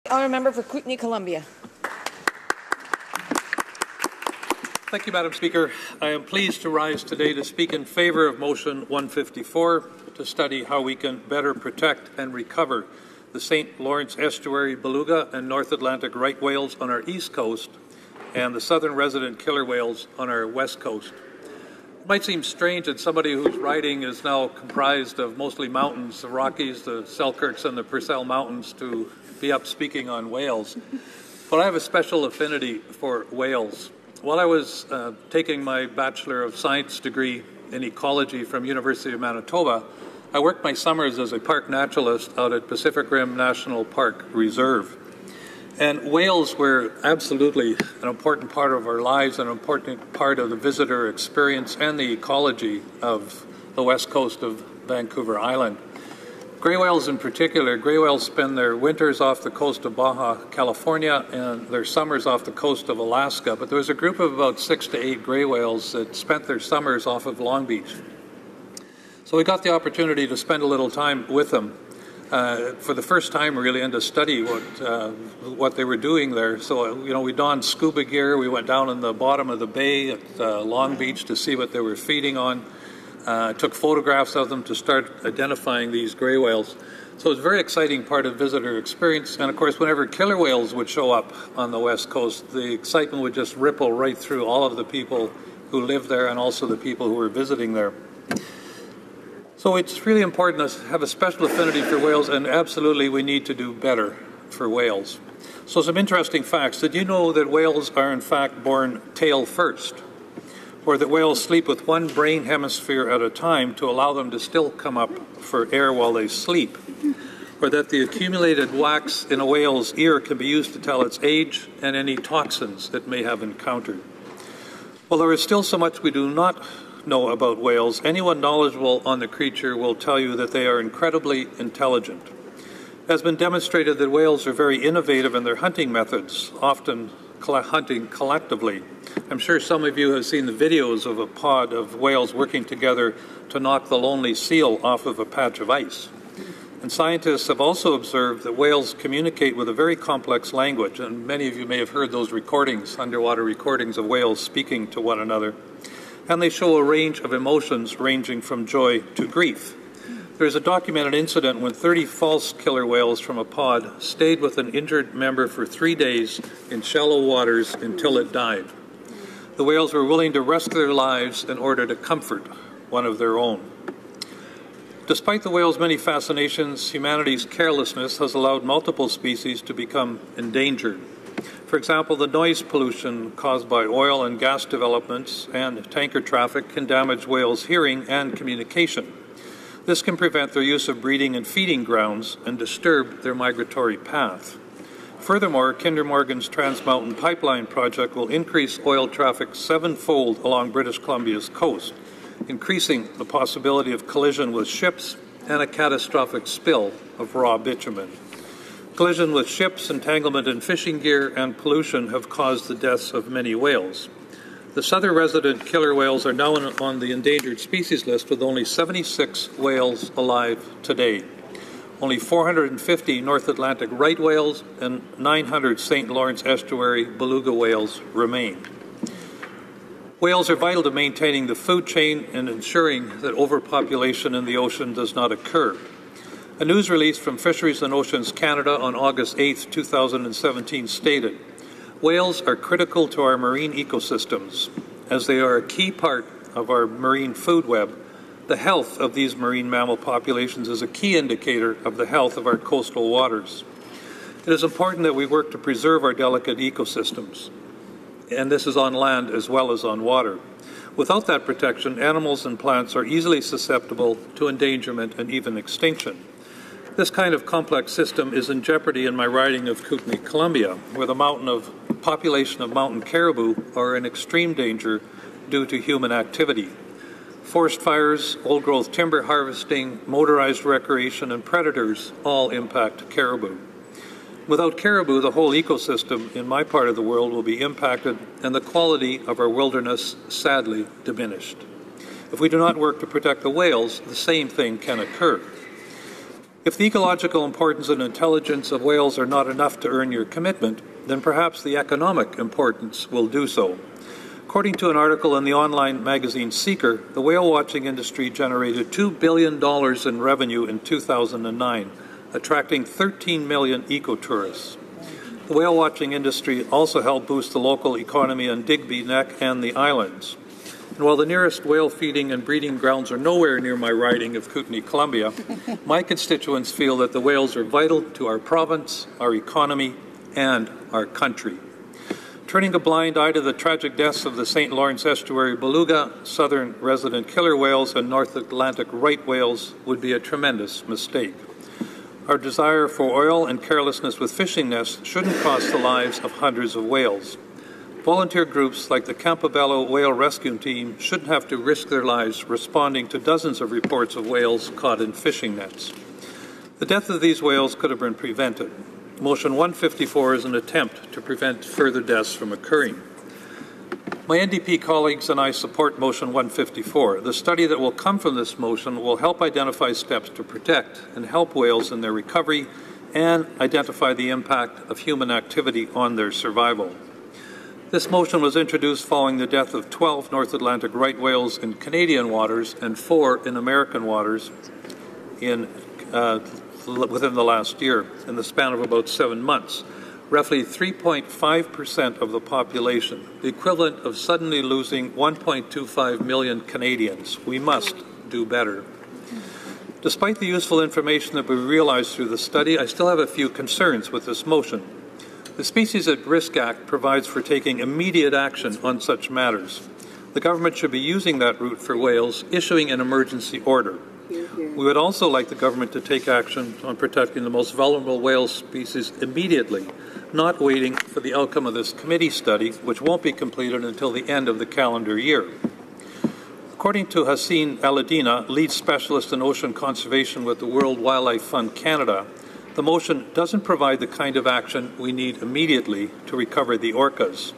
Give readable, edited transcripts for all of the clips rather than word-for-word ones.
Honourable member for Kootenay Columbia. Thank you, Madam Speaker. I am pleased to rise today to speak in favour of Motion 154 to study how we can better protect and recover the St. Lawrence Estuary beluga and North Atlantic right whales on our east coast and the southern resident killer whales on our west coast. It might seem strange that somebody whose riding is now comprised of mostly mountains, the Rockies, the Selkirks and the Purcell Mountains, to be up speaking on whales, but I have a special affinity for whales. While I was taking my Bachelor of Science degree in ecology from University of Manitoba, I worked my summers as a park naturalist out at Pacific Rim National Park Reserve. And whales were absolutely an important part of our lives, an important part of the visitor experience and the ecology of the west coast of Vancouver Island. Grey whales in particular, grey whales spend their winters off the coast of Baja California and their summers off the coast of Alaska, but there was a group of about 6 to 8 grey whales that spent their summers off of Long Beach. So we got the opportunity to spend a little time with them for the first time really, and to study what they were doing there. So, we donned scuba gear, we went down in the bottom of the bay at Long Beach to see what they were feeding on. Took photographs of them to start identifying these grey whales. So it's a very exciting part of visitor experience. And of course, whenever killer whales would show up on the west coast, the excitement would just ripple right through all of the people who live there and also the people who were visiting there. So it's really important to have a special affinity for whales, and absolutely we need to do better for whales. So some interesting facts. Did you know that whales are in fact born tail first? Or that whales sleep with one brain hemisphere at a time to allow them to still come up for air while they sleep? Or that the accumulated wax in a whale's ear can be used to tell its age and any toxins it may have encountered? Well, there is still so much we do not know about whales. Anyone knowledgeable on the creature will tell you that they are incredibly intelligent. It has been demonstrated that whales are very innovative in their hunting methods, often hunting collectively. I'm sure some of you have seen the videos of a pod of whales working together to knock the lonely seal off of a patch of ice. And scientists have also observed that whales communicate with a very complex language, and many of you may have heard those recordings, underwater recordings of whales speaking to one another. And they show a range of emotions ranging from joy to grief. There is a documented incident when 30 false killer whales from a pod stayed with an injured member for 3 days in shallow waters until it died. The whales were willing to risk their lives in order to comfort one of their own. Despite the whale's many fascinations, humanity's carelessness has allowed multiple species to become endangered. For example, the noise pollution caused by oil and gas developments and tanker traffic can damage whales' hearing and communication. This can prevent their use of breeding and feeding grounds and disturb their migratory path. Furthermore, Kinder Morgan's Trans Mountain Pipeline project will increase oil traffic 7-fold along British Columbia's coast, increasing the possibility of collision with ships and a catastrophic spill of raw bitumen. Collision with ships, entanglement in fishing gear, and pollution have caused the deaths of many whales. The southern resident killer whales are now on the endangered species list, with only 76 whales alive today. Only 450 North Atlantic right whales and 900 St. Lawrence Estuary beluga whales remain. Whales are vital to maintaining the food chain and ensuring that overpopulation in the ocean does not occur. A news release from Fisheries and Oceans Canada on August 8, 2017 stated, "Whales are critical to our marine ecosystems. As they are a key part of our marine food web, the health of these marine mammal populations is a key indicator of the health of our coastal waters. It is important that we work to preserve our delicate ecosystems, and this is on land as well as on water. Without that protection, animals and plants are easily susceptible to endangerment and even extinction." This kind of complex system is in jeopardy in my riding of Kootenay Columbia, where the population of mountain caribou are in extreme danger due to human activity. Forest fires, old-growth timber harvesting, motorized recreation, and predators all impact caribou. Without caribou, the whole ecosystem in my part of the world will be impacted and the quality of our wilderness sadly diminished. If we do not work to protect the whales, the same thing can occur. If the ecological importance and intelligence of whales are not enough to earn your commitment, then perhaps the economic importance will do so. According to an article in the online magazine Seeker, the whale watching industry generated $2 billion in revenue in 2009, attracting 13 million ecotourists. The whale watching industry also helped boost the local economy on Digby Neck and the islands. And while the nearest whale feeding and breeding grounds are nowhere near my riding of Kootenay Columbia, my constituents feel that the whales are vital to our province, our economy, and our country. Turning a blind eye to the tragic deaths of the St. Lawrence Estuary beluga, southern resident killer whales, and North Atlantic right whales would be a tremendous mistake. Our desire for oil and carelessness with fishing nets shouldn't cost the lives of hundreds of whales. Volunteer groups like the Campobello Whale Rescue Team shouldn't have to risk their lives responding to dozens of reports of whales caught in fishing nets. The death of these whales could have been prevented. Motion 154 is an attempt to prevent further deaths from occurring. My NDP colleagues and I support Motion 154. The study that will come from this motion will help identify steps to protect and help whales in their recovery and identify the impact of human activity on their survival. This motion was introduced following the death of 12 North Atlantic right whales in Canadian waters and 4 in American waters within the last year, in the span of about 7 months. Roughly 3.5% of the population, the equivalent of suddenly losing 1.25 million Canadians. We must do better. Despite the useful information that we realized through the study, I still have a few concerns with this motion. The Species at Risk Act provides for taking immediate action on such matters. The government should be using that route for whales, issuing an emergency order. We would also like the government to take action on protecting the most vulnerable whale species immediately, not waiting for the outcome of this committee study, which won't be completed until the end of the calendar year. According to Haseen Aladina, lead specialist in ocean conservation with the World Wildlife Fund Canada, the motion doesn't provide the kind of action we need immediately to recover the orcas.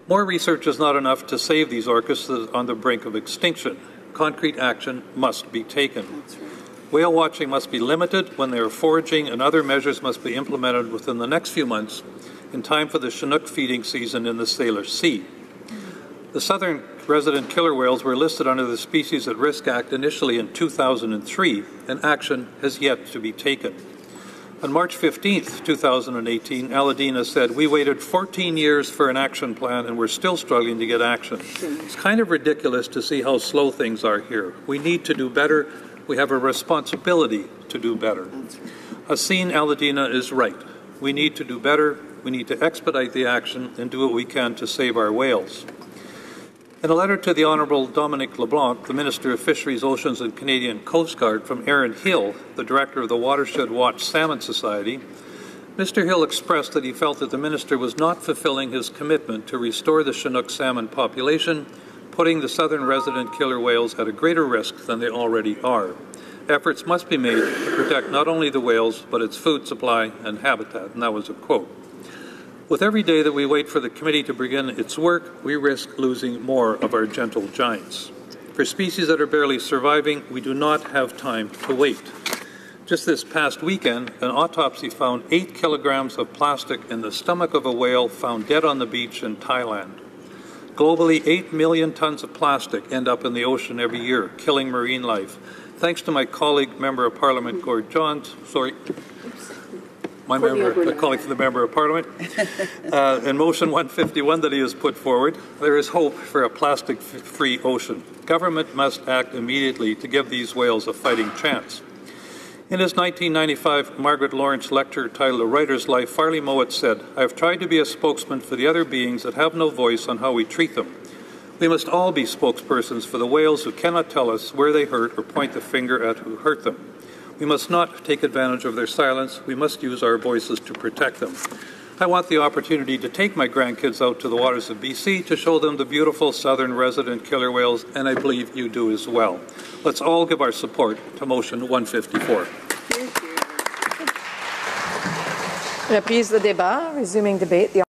More research is not enough to save these orcas that are on the brink of extinction. Concrete action must be taken. Whale watching must be limited when they are foraging, and other measures must be implemented within the next few months in time for the Chinook feeding season in the Salish Sea. The southern resident killer whales were listed under the Species at Risk Act initially in 2003, and action has yet to be taken. On March 15, 2018, Aladina said, "We waited 14 years for an action plan and we're still struggling to get action." It's kind of ridiculous to see how slow things are here. We need to do better. We have a responsibility to do better. Haseen Aladina is right. We need to do better. We need to expedite the action and do what we can to save our whales. In a letter to the Honourable Dominic LeBlanc, the Minister of Fisheries, Oceans and Canadian Coast Guard, from Aaron Hill, the Director of the Watershed Watch Salmon Society, Mr. Hill expressed that he felt that the Minister was not fulfilling his commitment to restore the Chinook salmon population, putting the southern resident killer whales at a greater risk than they already are. Efforts must be made to protect not only the whales, but its food supply and habitat, and that was a quote. With every day that we wait for the committee to begin its work, we risk losing more of our gentle giants. For species that are barely surviving, we do not have time to wait. Just this past weekend, an autopsy found 8 kilograms of plastic in the stomach of a whale found dead on the beach in Thailand. Globally, 8 million tons of plastic end up in the ocean every year, killing marine life. Thanks to my colleague, Member of Parliament Gord Johns, a colleague from the Member of Parliament, in Motion 151 that he has put forward, there is hope for a plastic-free ocean. Government must act immediately to give these whales a fighting chance. In his 1995 Margaret Lawrence lecture titled A Writer's Life, Farley Mowat said, "I have tried to be a spokesman for the other beings that have no voice on how we treat them. We must all be spokespersons for the whales who cannot tell us where they hurt or point the finger at who hurt them. We must not take advantage of their silence. We must use our voices to protect them." I want the opportunity to take my grandkids out to the waters of BC to show them the beautiful southern resident killer whales, and I believe you do as well. Let's all give our support to Motion 154. Reprise the débat, resuming debate. The